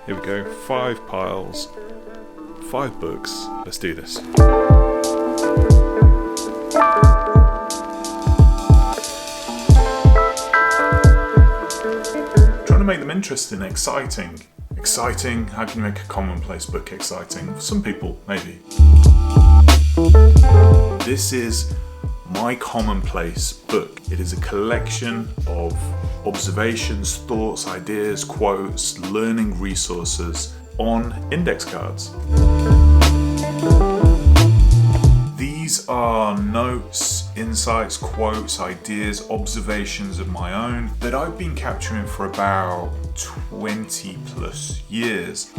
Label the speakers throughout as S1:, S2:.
S1: Here we go, 5 piles, 5 books. Let's do this. Trying to make them interesting, exciting. Exciting, how can you make a commonplace book exciting? For some people, maybe. This is my commonplace book. It is a collection of observations, thoughts, ideas, quotes, learning resources on index cards. These are notes, insights, quotes, ideas, observations of my own that I've been capturing for about 20 plus years.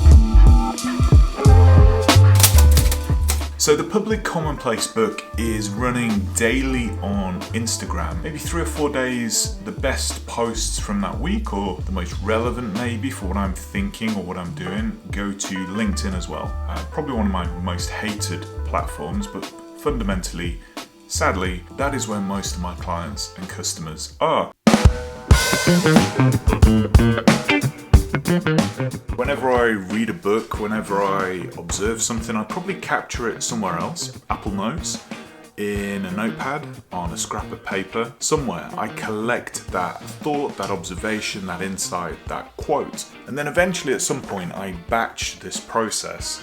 S1: So the Public Commonplace book is running daily on Instagram. Maybe 3 or 4 days, the best posts from that week, or the most relevant maybe for what I'm thinking or what I'm doing, go to LinkedIn as well. Probably one of my most hated platforms, but fundamentally, sadly, that is where most of my clients and customers are. Whenever I read a book, whenever I observe something, I probably capture it somewhere else. Apple Notes, in a notepad, on a scrap of paper, somewhere. I collect that thought, that observation, that insight, that quote. And then eventually at some point I batch this process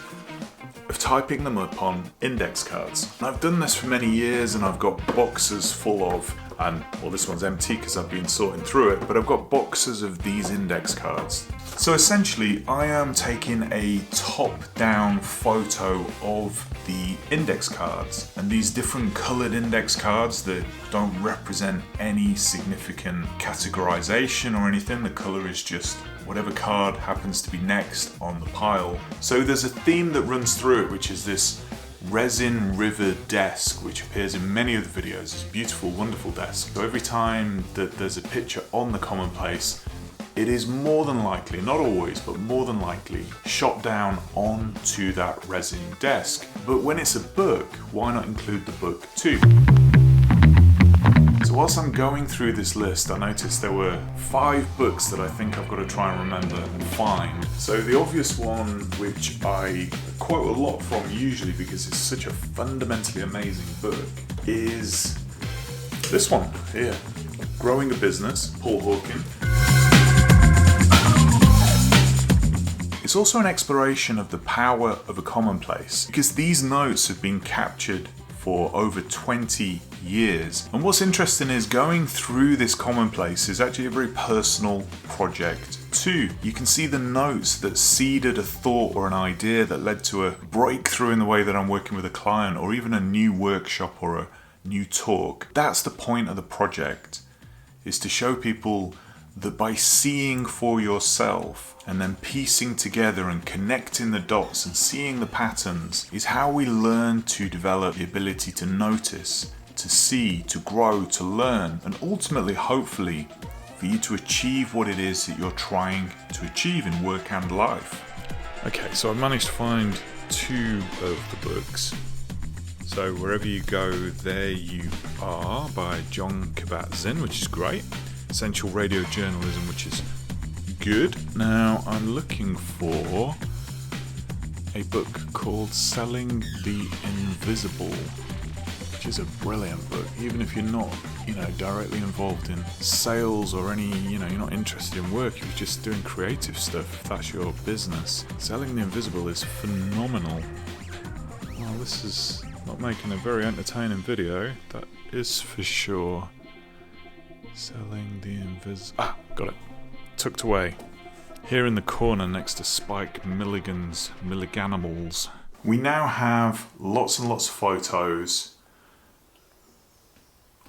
S1: of typing them up on index cards. And I've done this for many years and I've got boxes full of, well, this one's empty because I've been sorting through it, but I've got boxes of these index cards. So essentially, I am taking a top-down photo of the index cards, and these different colored index cards that don't represent any significant categorization or anything. The color is just whatever card happens to be next on the pile. So there's a theme that runs through it, which is this resin river desk, which appears in many of the videos. It's a beautiful, wonderful desk. So every time that there's a picture on the commonplace, it is more than likely, not always, but more than likely, shot down onto that resin desk. But when it's a book, why not include the book too? So whilst I'm going through this list, I noticed there were 5 books that I think I've got to try and remember and find. So the obvious one, which I quote a lot from usually because it's such a fundamentally amazing book, is this one here, Growing a Business, Paul Hawken. It's also an exploration of the power of a commonplace, because these notes have been captured for over 20 years. And what's interesting is going through this commonplace is actually a very personal project too. You can see the notes that seeded a thought or an idea that led to a breakthrough in the way that I'm working with a client, or even a new workshop or a new talk. That's the point of the project, is to show people that by seeing for yourself and then piecing together and connecting the dots and seeing the patterns is how we learn to develop the ability to notice, to see, to grow, to learn, and ultimately, hopefully, for you to achieve what it is that you're trying to achieve in work and life. Okay, so I managed to find 2 of the books. So Wherever You Go, There You Are by John Kabat-Zinn, which is great. Essential Radio Journalism, which is good. Now I'm looking for a book called Selling the Invisible, which is a brilliant book. Even if you're not, directly involved in sales or any, you're not interested in work, you're just doing creative stuff, if that's your business. Selling the Invisible is phenomenal. Well, this is not making a very entertaining video, that is for sure. Selling the Invisible. Got it. Tucked away. Here in the corner next to Spike Milligan's Milliganimals. We now have lots and lots of photos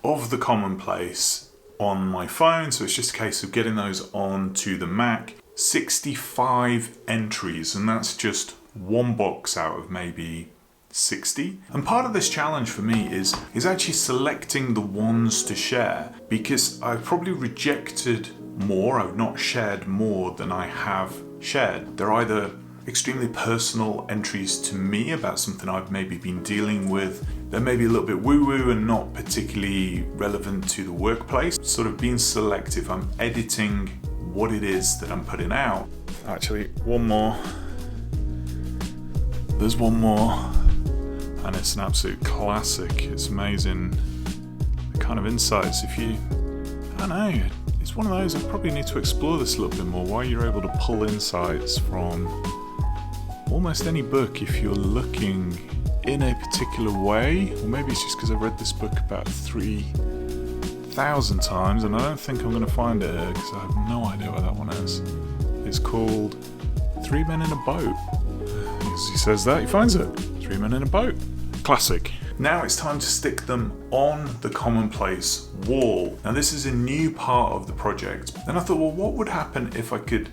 S1: of the commonplace on my phone, so it's just a case of getting those onto the Mac. 65 entries, and that's just one box out of maybe 60. And part of this challenge for me is actually selecting the ones to share, because I've probably rejected more, I've not shared more than I have shared. They're either extremely personal entries to me about something I've maybe been dealing with. They're maybe a little bit woo-woo and not particularly relevant to the workplace. Sort of being selective, I'm editing what it is that I'm putting out. Actually, one more. There's one more, and it's an absolute classic. It's amazing the kind of insights. I don't know, it's one of those, I probably need to explore this a little bit more, why you're able to pull insights from almost any book if you're looking in a particular way. Or maybe it's just because I've read this book about 3,000 times and I don't think I'm going to find it here because I have no idea what that one is. It's called Three Men in a Boat. As he says that, he finds it. 3 Men in a Boat. Classic. Now it's time to stick them on the Commonplace wall. Now this is a new part of the project. And I thought, well, what would happen if I could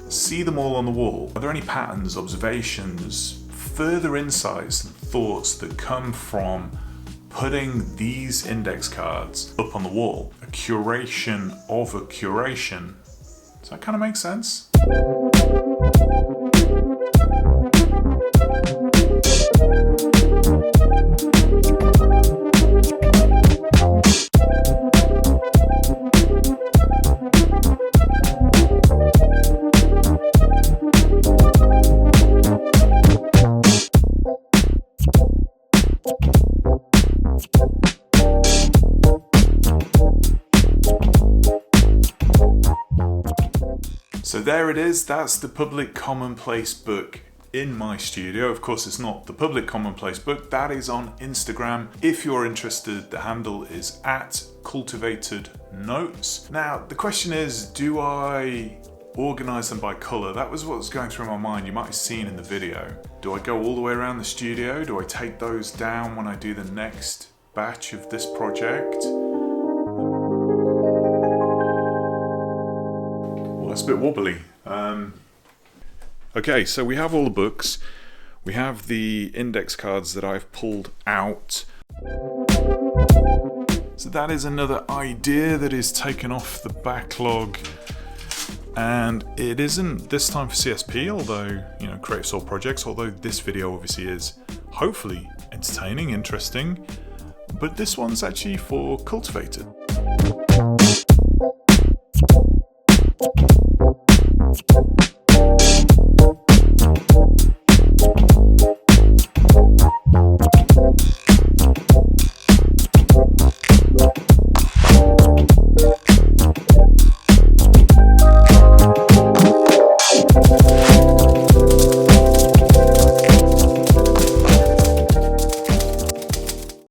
S1: see them all on the wall? Are there any patterns, observations, further insights and thoughts that come from putting these index cards up on the wall? A curation of a curation. Does that kind of make sense? So there it is, that's the Public Commonplace book in my studio. Of course, it's not the Public Commonplace book, that is on Instagram. If you're interested, the handle is @Cultivated Notes. Now, the question is, do I organize them by color? That was what was going through my mind. You might have seen in the video. Do I go all the way around the studio? Do I take those down when I do the next batch of this project? It's a bit wobbly. Okay, so we have all the books. We have the index cards that I've pulled out. So that is another idea that is taken off the backlog. And it isn't this time for CSP, although, Creative Soul projects, although this video obviously is hopefully entertaining, interesting. But this one's actually for Cultivated.